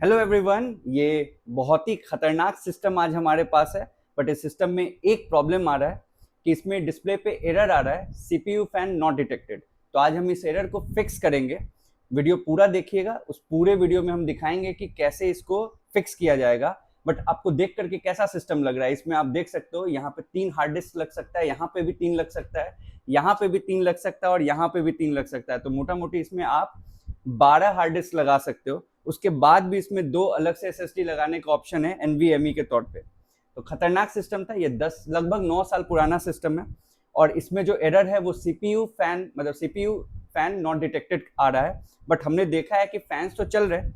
Hello everyone. ये बहुत ही खतरनाक सिस्टम आज हमारे पास है। बट इस सिस्टम में एक प्रॉब्लम आ रहा है कि इसमें डिस्प्ले पे एरर आ रहा है, सीपीयू फैन नॉट डिटेक्टेड। तो आज हम इस एरर को फिक्स करेंगे। वीडियो पूरा देखिएगा, उस पूरे वीडियो में हम दिखाएंगे कि कैसे इसको फिक्स किया जाएगा। बट आपको देख करके कैसा सिस्टम लग रहा है, इसमें आप देख सकते हो यहाँ पे 3 हार्ड डिस्क लग सकता है, यहाँ पे भी 3 लग सकता है, यहाँ पे भी 3 लग सकता है और यहाँ पे भी 3 लग सकता है। तो मोटा मोटी इसमें आप 12 हार्ड डिस्क लगा सकते हो। उसके बाद भी इसमें 2 अलग से एसएसडी लगाने का ऑप्शन है एनवीएमई के तौर पे। तो खतरनाक सिस्टम था ये। 10 लगभग 9 साल पुराना सिस्टम है और इसमें जो एरर है वो सीपीयू फैन मतलब सीपीयू फैन नॉट डिटेक्टेड आ रहा है। बट हमने देखा है कि फैंस तो चल रहे हैं,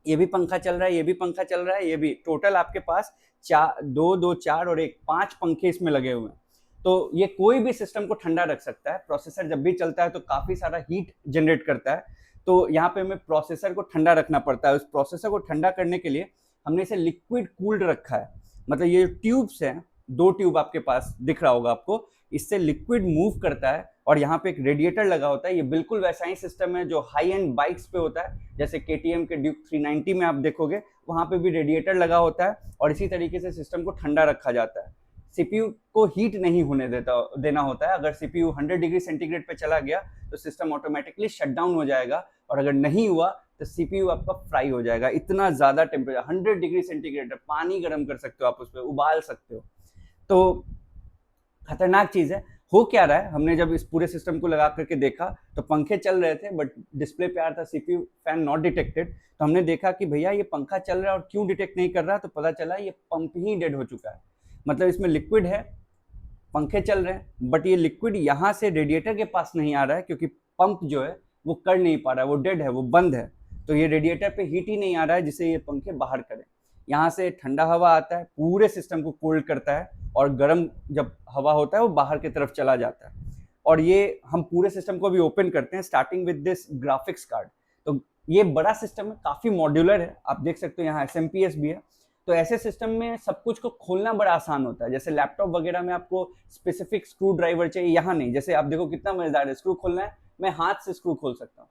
ये भी पंखा चल रहा है, ये भी पंखा चल रहा है, ये भी। टोटल आपके पास 4 और 1 5 पंखे इसमें लगे हुए हैं। तो ये कोई भी सिस्टम को ठंडा रख सकता है। प्रोसेसर जब भी चलता है तो काफी सारा हीट जनरेट करता है। तो यहाँ पे हमें प्रोसेसर को ठंडा रखना पड़ता है। उस प्रोसेसर को ठंडा करने के लिए हमने इसे लिक्विड कूल्ड रखा है। मतलब ये ट्यूब्स हैं, 2 ट्यूब आपके पास दिख रहा होगा आपको, इससे लिक्विड मूव करता है और यहाँ पे एक रेडिएटर लगा होता है। ये बिल्कुल वैसा ही सिस्टम है जो हाई एंड बाइक्स पे होता है, जैसे केटीएम के ड्यूक 390 में आप देखोगे वहां पे भी रेडिएटर लगा होता है और इसी तरीके से सिस्टम को ठंडा रखा जाता है। सीपीयू को हीट नहीं होने देना होता है। अगर सीपीयू 100 डिग्री सेंटीग्रेड पे चला गया तो सिस्टम ऑटोमेटिकली शट डाउन हो जाएगा और अगर नहीं हुआ तो सीपीयू आपका फ्राई हो जाएगा। इतना ज्यादा टेम्परेचर 100 डिग्री सेंटीग्रेड है, पानी गर्म कर सकते हो आप, उस पर उबाल सकते हो। तो खतरनाक चीज है। हो क्या रहा है, हमने जब इस पूरे सिस्टम को लगा करके देखा तो पंखे चल रहे थे बट डिस्प्ले पे आ रहा था सीपीयू फैन नॉट डिटेक्टेड। तो हमने देखा कि भैया ये पंखा चल रहा है और क्यों डिटेक्ट नहीं कर रहा। तो पता चला ये पंप ही डेड हो चुका है। मतलब इसमें लिक्विड है, पंखे चल रहे हैं बट ये लिक्विड यहाँ से रेडिएटर के पास नहीं आ रहा है क्योंकि पंप जो है वो कर नहीं पा रहा है, वो डेड है, वो बंद है। तो ये रेडिएटर पे हीट ही नहीं आ रहा है जिसे ये पंखे बाहर करें। यहाँ से ठंडा हवा आता है, पूरे सिस्टम को कोल्ड करता है और गर्म जब हवा होता है वो बाहर की तरफ चला जाता है। और ये हम पूरे सिस्टम को भी ओपन करते हैं starting with this graphics card. तो ये बड़ा सिस्टम है, काफी मॉड्यूलर है, आप देख सकते हो यहाँ एसएमपीएस भी है। तो ऐसे सिस्टम में सब कुछ को खोलना बड़ा आसान होता है। जैसे लैपटॉप वगैरह में आपको स्पेसिफिक स्क्रू ड्राइवर चाहिए, यहाँ नहीं। जैसे आप देखो कितना मजेदार है, स्क्रू खोलना है मैं हाथ से स्क्रू खोल सकता हूँ।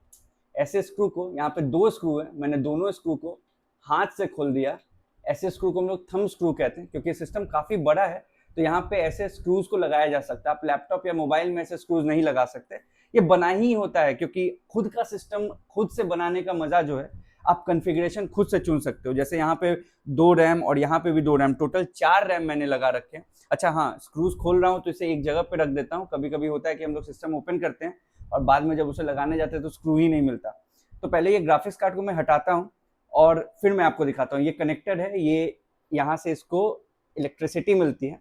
ऐसे स्क्रू को, यहाँ पे 2 स्क्रू है, मैंने दोनों स्क्रू को हाथ से खोल दिया। ऐसे स्क्रू को हम लोग थंब स्क्रू कहते हैं क्योंकि सिस्टम काफी बड़ा है। तो यहाँ पे ऐसे स्क्रूज को लगाया जा सकता है। आप लैपटॉप या मोबाइल में ऐसे स्क्रूज नहीं लगा सकते। ये बना ही होता है क्योंकि खुद का सिस्टम खुद से बनाने का मजा जो है, आप कॉन्फ़िगरेशन खुद से चुन सकते हो। जैसे यहाँ पे 2 रैम और यहाँ पे भी 2 रैम, टोटल 4 रैम मैंने लगा रखे हैं। अच्छा हाँ, स्क्रूज खोल रहा हूँ तो इसे एक जगह पे रख देता हूँ। कभी कभी होता है कि हम लोग सिस्टम ओपन करते हैं और बाद में जब उसे लगाने जाते हैं तो स्क्रू ही नहीं मिलता। तो पहले ये ग्राफिक्स कार्ड को मैं हटाता हूँ और फिर मैं आपको दिखाता हूँ। ये कनेक्टर है, ये यहाँ से इसको इलेक्ट्रिसिटी मिलती है।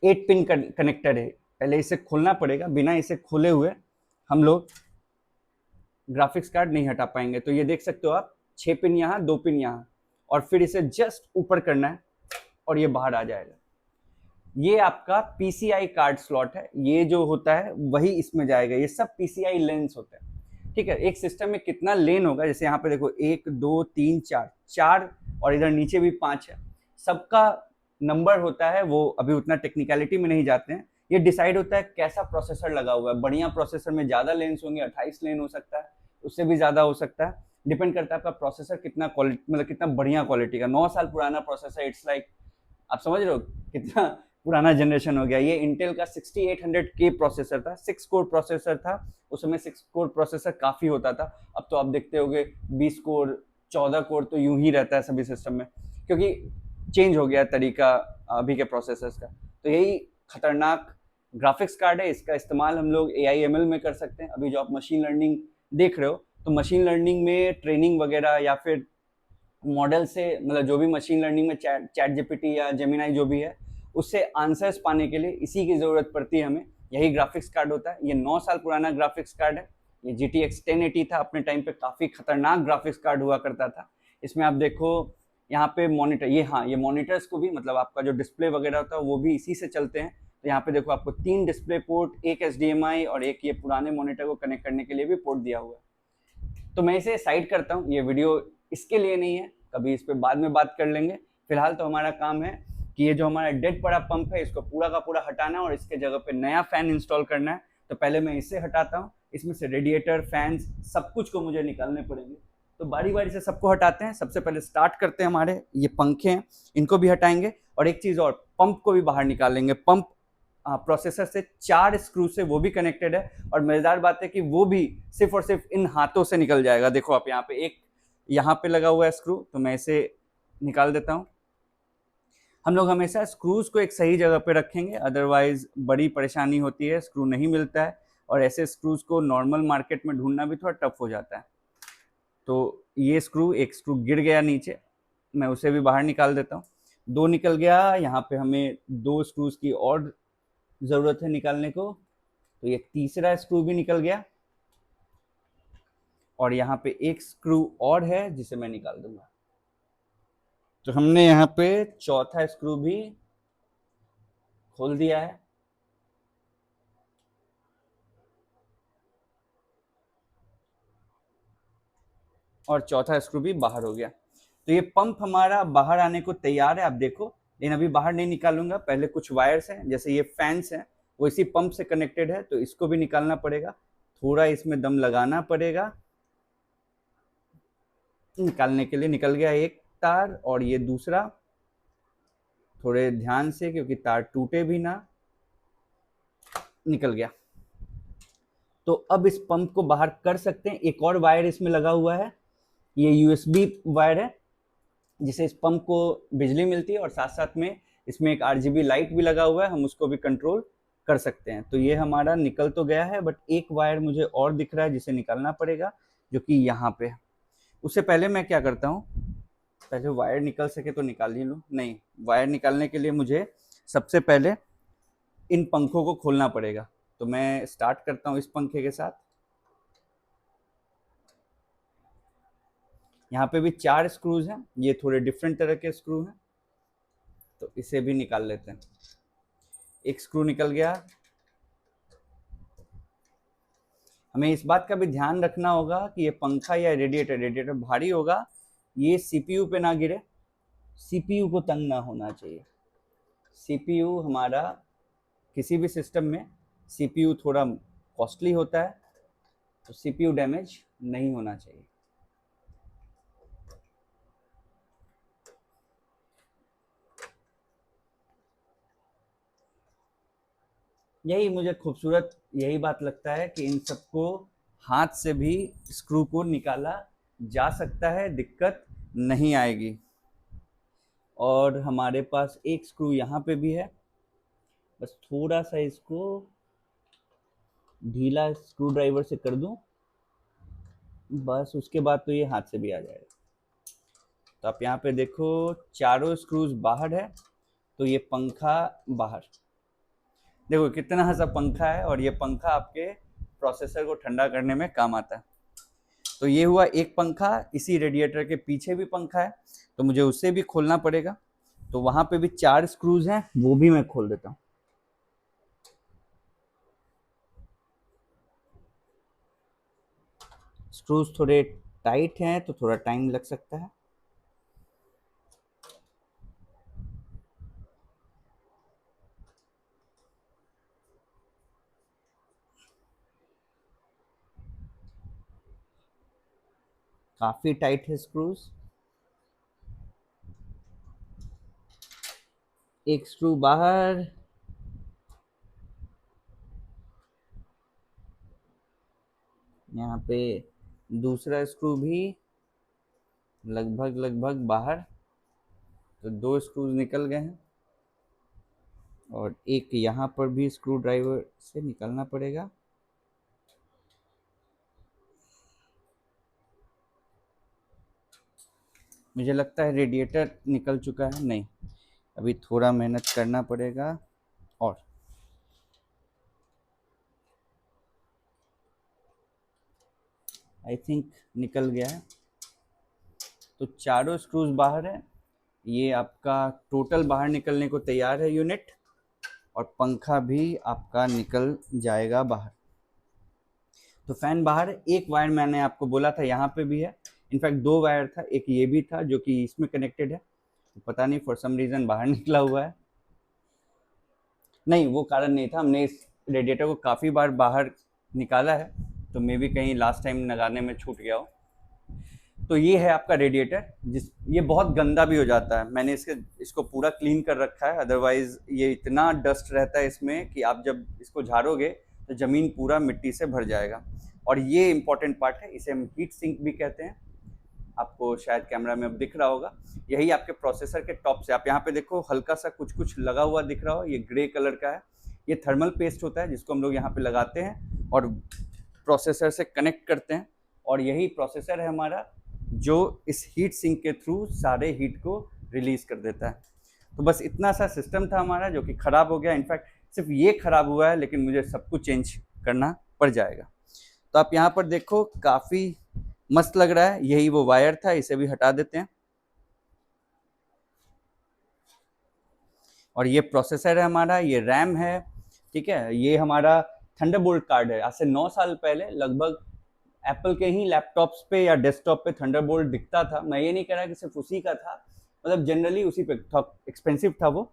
8 पिन कनेक्टर है। पहले इसे खोलना पड़ेगा, बिना इसे खोले हुए हम लोग ग्राफिक्स कार्ड नहीं हटा पाएंगे। तो ये देख सकते हो आप, 6 पिन यहाँ, 2 पिन यहाँ, और फिर इसे जस्ट ऊपर करना है और ये बाहर आ जाएगा। ये आपका पीसीआई कार्ड स्लॉट है, ये जो होता है वही इसमें जाएगा। ये सब पीसीआई लेंस होते हैं, ठीक है। एक सिस्टम में कितना लेन होगा, जैसे यहाँ पे देखो 1 2 3 4 और इधर नीचे भी 5 है। सबका नंबर होता है, वो अभी उतना टेक्निकलिटी में नहीं जाते हैं। ये डिसाइड होता है कैसा प्रोसेसर लगा हुआ है। बढ़िया प्रोसेसर में ज्यादा लेंस होंगे, 28 लेन हो सकता है, उससे भी ज्यादा हो सकता है। डिपेंड करता है आपका प्रोसेसर कितना क्वालिटी, मतलब कितना बढ़िया क्वालिटी का। 9 साल पुराना प्रोसेसर, इट्स लाइक, आप समझ रहे हो कितना पुराना जनरेशन हो गया। ये इंटेल का 6800K प्रोसेसर था, 6 कोर प्रोसेसर था। उस समय 6 कोर प्रोसेसर काफी होता था। अब तो आप देखते होगे 20 कोर 14 कोर तो यूं ही रहता है सभी सिस्टम में, क्योंकि चेंज हो गया तरीका अभी के प्रोसेसर्स का। तो यही खतरनाक ग्राफिक्स कार्ड है। इसका इस्तेमाल हम लोग AIML में कर सकते हैं। अभी जो आप मशीन लर्निंग देख रहे हो, तो मशीन लर्निंग में ट्रेनिंग वगैरह या फिर मॉडल से, मतलब जो भी मशीन लर्निंग में चैट जीपीटी या जेमिनाई जो भी है, उससे आंसर्स पाने के लिए इसी की जरूरत पड़ती है हमें। यही ग्राफिक्स कार्ड होता है। ये 9 साल पुराना ग्राफिक्स कार्ड है। ये GTX 1080 था, अपने टाइम पे काफी खतरनाक ग्राफिक्स कार्ड हुआ करता था। इसमें आप देखो यहाँ पे मॉनिटर, ये हाँ, ये मॉनिटर्स को भी, मतलब आपका जो डिस्प्ले वगैरह होता है वो भी इसी से चलते हैं। तो यहाँ पे देखो आपको 3 डिस्प्ले पोर्ट, एक HDMI और एक ये पुराने मॉनिटर को कनेक्ट करने के लिए भी पोर्ट दिया हुआ है। तो मैं इसे साइड करता हूँ, ये वीडियो इसके लिए नहीं है, कभी इस पर बाद में बात कर लेंगे। फिलहाल तो हमारा काम है कि ये जो हमारा डेड पड़ा पंप है इसको पूरा का पूरा हटाना और इसके जगह पे नया फैन इंस्टॉल करना है। तो पहले मैं इसे हटाता हूँ, इसमें से रेडिएटर, फैंस, सब कुछ को मुझे निकालने पड़ेंगे। तो बारी बारी से सबको हटाते हैं। सबसे पहले स्टार्ट करते हैं, हमारे ये पंखे हैं इनको भी हटाएंगे, और एक चीज और, पंप को भी बाहर निकालेंगे। पंप प्रोसेसर से 4 स्क्रू से वो भी कनेक्टेड है, और मजेदार बात है कि वो भी सिर्फ और सिर्फ इन हाथों से निकल जाएगा। देखो आप यहाँ पे एक यहाँ पे लगा हुआ है स्क्रू, तो मैं इसे निकाल देता हूँ। हम लोग हमेशा स्क्रूज को एक सही जगह पे रखेंगे, अदरवाइज बड़ी परेशानी होती है, स्क्रू नहीं मिलता है, और ऐसे स्क्रूज को नॉर्मल मार्केट में ढूंढना भी थोड़ा टफ हो जाता है। तो ये स्क्रू, एक स्क्रू गिर गया नीचे, मैं उसे भी बाहर निकाल देता हूँ। 2 निकल गया। यहाँ पे हमें 2 स्क्रूज की और ज़रूरत है निकालने को, तो ये तीसरा स्क्रू भी निकल गया, और यहाँ पे एक स्क्रू और है जिसे मैं निकाल दूंगा। तो हमने यहाँ पे चौथा स्क्रू भी खोल दिया है, और चौथा स्क्रू भी बाहर हो गया। तो ये पंप हमारा बाहर आने को तैयार है, आप देखो। लेकिन अभी बाहर नहीं निकालूंगा, पहले कुछ वायर्स हैं, जैसे ये फैंस हैं, वो इसी पंप से कनेक्टेड है, तो इसको भी निकालना पड़ेगा। थोड़ा इसमें दम लगाना पड़ेगा। निकालने के लिए निकल गया एक तार, और ये दूसरा, थोड़े ध्यान से क्योंकि तार टूटे भी ना। निकल गया। तो अब इस पंप को बाहर कर सकते हैं। एक और वायर इसमें लगा हुआ है, ये यूएसबी वायर है, जिसे इस पंप को बिजली मिलती है, और साथ साथ में इसमें एक आरजीबी लाइट भी लगा हुआ है, हम उसको भी कंट्रोल कर सकते हैं। तो ये हमारा निकल तो गया है, बट एक वायर मुझे और दिख रहा है जिसे निकालना पड़ेगा, जो कि यहाँ पे है। उससे पहले मैं क्या करता हूँ, पहले वायर निकल सके तो निकाल ही लूँ। नहीं, वायर निकालने के लिए मुझे सबसे पहले इन पंखों को खोलना पड़ेगा। तो मैं स्टार्ट करता हूँ इस पंखे के साथ। यहाँ पे भी 4 स्क्रूज हैं, ये थोड़े डिफरेंट तरह के स्क्रू हैं, तो इसे भी निकाल लेते हैं। एक स्क्रू निकल गया। हमें इस बात का भी ध्यान रखना होगा कि ये पंखा या रेडिएटर भारी होगा, ये सीपीयू पे ना गिरे, सीपीयू को तंग ना होना चाहिए। सीपीयू हमारा किसी भी सिस्टम में सीपीयू थोड़ा कॉस्टली होता है, तो सीपीयू डैमेज नहीं होना चाहिए। यही मुझे खूबसूरत यही बात लगता है कि इन सबको हाथ से भी स्क्रू को निकाला जा सकता है, दिक्कत नहीं आएगी। और हमारे पास एक स्क्रू यहाँ पे भी है, बस थोड़ा सा इसको ढीला स्क्रू ड्राइवर से कर दूं, बस उसके बाद तो ये हाथ से भी आ जाएगा। तो आप यहाँ पे देखो, चारों स्क्रूज बाहर है, तो ये पंखा बाहर। देखो कितना सा पंखा है, और ये पंखा आपके प्रोसेसर को ठंडा करने में काम आता है। तो ये हुआ एक पंखा। इसी रेडिएटर के पीछे भी पंखा है, तो मुझे उसे भी खोलना पड़ेगा। तो वहां पे भी 4 स्क्रूज हैं, वो भी मैं खोल देता हूँ। स्क्रूज थोड़े टाइट हैं, तो थोड़ा टाइम लग सकता है। काफी टाइट है स्क्रूज। एक स्क्रू बाहर। यहाँ पे दूसरा स्क्रू भी लगभग लगभग बाहर, तो 2 स्क्रूज निकल गए हैं, और एक यहाँ पर भी स्क्रू ड्राइवर से निकालना पड़ेगा। मुझे लगता है रेडिएटर निकल चुका है, नहीं, अभी थोड़ा मेहनत करना पड़ेगा। और आई थिंक निकल गया है। तो चारों स्क्रूज बाहर है, ये आपका टोटल बाहर निकलने को तैयार है यूनिट, और पंखा भी आपका निकल जाएगा बाहर। तो फैन बाहर है। एक वायर मैंने आपको बोला था यहाँ पे भी है, इनफैक्ट 2 वायर था, एक ये भी था जो कि इसमें कनेक्टेड है, तो पता नहीं फॉर सम रीज़न बाहर निकला हुआ है। नहीं, वो कारण नहीं था, हमने इस रेडिएटर को काफ़ी बार बाहर निकाला है, तो मे भी कहीं लास्ट टाइम लगाने में छूट गया हो। तो ये है आपका रेडिएटर, ये बहुत गंदा भी हो जाता है। मैंने इसको पूरा क्लीन कर रखा है, अदरवाइज ये इतना डस्ट रहता है इसमें कि आप जब इसको झाड़ोगे तो ज़मीन पूरा मिट्टी से भर जाएगा। और ये इंपॉर्टेंट पार्ट है, इसे हम हीट सिंक भी कहते हैं। आपको शायद कैमरा में अब दिख रहा होगा, यही आपके प्रोसेसर के टॉप से, आप यहाँ पे देखो हल्का सा कुछ कुछ लगा हुआ दिख रहा हो, ये ग्रे कलर का है। ये थर्मल पेस्ट होता है जिसको हम लोग यहाँ पे लगाते हैं और प्रोसेसर से कनेक्ट करते हैं, और यही प्रोसेसर है हमारा जो इस हीट सिंक के थ्रू सारे हीट को रिलीज कर देता है। तो बस इतना सा सिस्टम था हमारा जो कि ख़राब हो गया। इनफैक्ट सिर्फ ये ख़राब हुआ है, लेकिन मुझे सब कुछ चेंज करना पड़ जाएगा। तो आप यहाँ पर देखो काफ़ी मस्त लग रहा है, यही वो वायर था, इसे भी हटा देते हैं। और ये प्रोसेसर है हमारा, ये रैम है, ठीक है। ये हमारा थंडरबोल्ट कार्ड है। आज से 9 साल पहले लगभग एप्पल के ही लैपटॉप्स पे या डेस्कटॉप पे थंडरबोल्ट दिखता था। मैं ये नहीं कह रहा कि सिर्फ उसी का था, मतलब जनरली उसी पे था, एक्सपेंसिव था वो।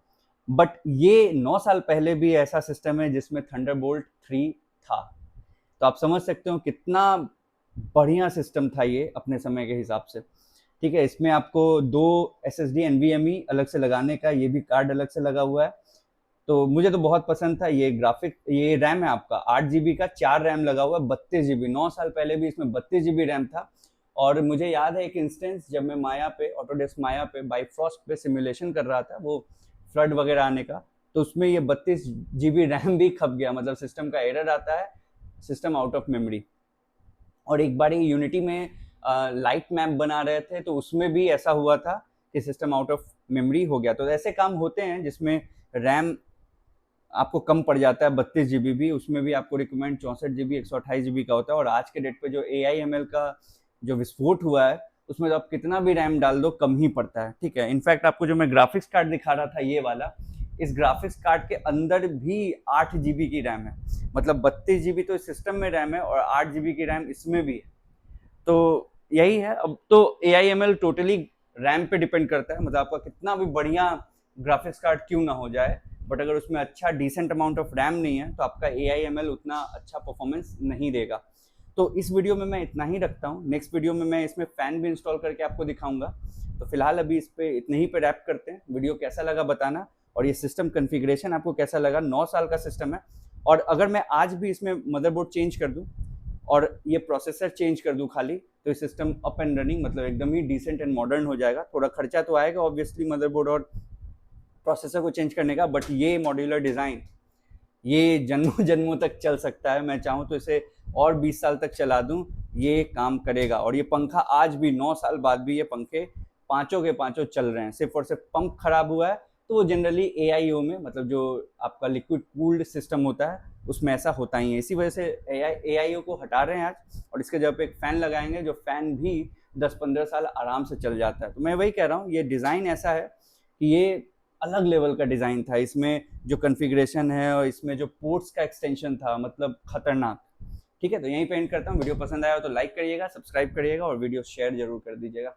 बट ये 9 साल पहले भी ऐसा सिस्टम है जिसमें थंडरबोल्ट 3 था। तो आप समझ सकते हो कितना बढ़िया सिस्टम था ये अपने समय के हिसाब से, ठीक है। इसमें आपको 2 SSD NVMe अलग से लगाने का, ये भी कार्ड अलग से लगा हुआ है। तो मुझे तो बहुत पसंद था। ये रैम है आपका 8 GB का, 4 रैम लगा हुआ है, 32 GB। 9 साल पहले भी इसमें 32 GB रैम था। और मुझे याद है एक इंस्टेंस जब मैं माया पे, ऑटोडेस्क माया पे बाइफ्रॉस्ट पे सिमुलेशन कर रहा था, वो फ्लड वगैरह आने का, तो उसमें ये 32 GB रैम भी खप गया। मतलब सिस्टम का एरर आता है, सिस्टम आउट ऑफ मेमोरी। और एक बार यूनिटी में लाइट मैप बना रहे थे, तो उसमें भी ऐसा हुआ था कि सिस्टम आउट ऑफ मेमोरी हो गया। तो ऐसे काम होते हैं जिसमें रैम आपको कम पड़ जाता है, 32 GB भी, उसमें भी आपको रिकमेंड 64 GB 128 GB का होता है। और आज के डेट पे जो AI/ML का जो विस्फोट हुआ है, उसमें तो आप कितना भी रैम डाल दो कम ही पड़ता है, ठीक है। इनफैक्ट आपको जो मैं ग्राफिक्स कार्ड दिखा रहा था ये वाला, इस ग्राफिक्स कार्ड के अंदर भी 8 GB की रैम है। मतलब 32 GB तो इस सिस्टम में रैम है और 8 GB की रैम इसमें भी है। तो यही है। अब तो AI/ML टोटली रैम पे डिपेंड करता है, मतलब आपका कितना भी बढ़िया ग्राफिक्स कार्ड क्यों ना हो जाए, बट अगर उसमें अच्छा डिसेंट अमाउंट ऑफ रैम नहीं है तो आपका AI/ML उतना अच्छा परफॉर्मेंस नहीं देगा। तो इस वीडियो में मैं इतना ही रखता हूँ। नेक्स्ट वीडियो में मैं इसमें फ़ैन भी इंस्टॉल करके आपको दिखाऊंगा। तो फिलहाल अभी इस पे इतने ही पे रैप करते हैं। वीडियो कैसा लगा बताना, और ये सिस्टम कन्फिग्रेशन आपको कैसा लगा। 9 साल का सिस्टम है, और अगर मैं आज भी इसमें मदरबोर्ड चेंज कर दूँ और ये प्रोसेसर चेंज कर दूँ खाली, तो ये सिस्टम अप एंड रनिंग, मतलब एकदम ही डिसेंट एंड मॉडर्न हो जाएगा। थोड़ा खर्चा तो आएगा ऑब्वियसली मदरबोर्ड और प्रोसेसर को चेंज करने का, बट ये मॉड्यूलर डिज़ाइन ये जन्मों जन्मों तक चल सकता है। मैं चाहूँ तो इसे और 20 साल तक चला दूँ, ये काम करेगा। और ये पंखा आज भी 9 साल बाद भी ये पंखे पाँचों के पाँचों चल रहे हैं। सिर्फ और सिर्फ पंप खराब हुआ है, तो वो जनरली AIO में, मतलब जो आपका लिक्विड कूल्ड सिस्टम होता है उसमें ऐसा होता ही है। इसी वजह से AIO को हटा रहे हैं आज, और इसके जगह पे एक फ़ैन लगाएंगे, जो फ़ैन भी 10-15 साल आराम से चल जाता है। तो मैं वही कह रहा हूँ, ये डिज़ाइन ऐसा है कि ये अलग लेवल का डिज़ाइन था। इसमें जो कन्फिग्रेशन है और इसमें जो पोर्ट्स का एक्सटेंशन था, मतलब खतरनाक, ठीक है। तो यहीं पे एंड करता हूँ। वीडियो पसंद आया हो तो लाइक करिएगा, सब्सक्राइब करिएगा और वीडियो शेयर जरूर कर दीजिएगा।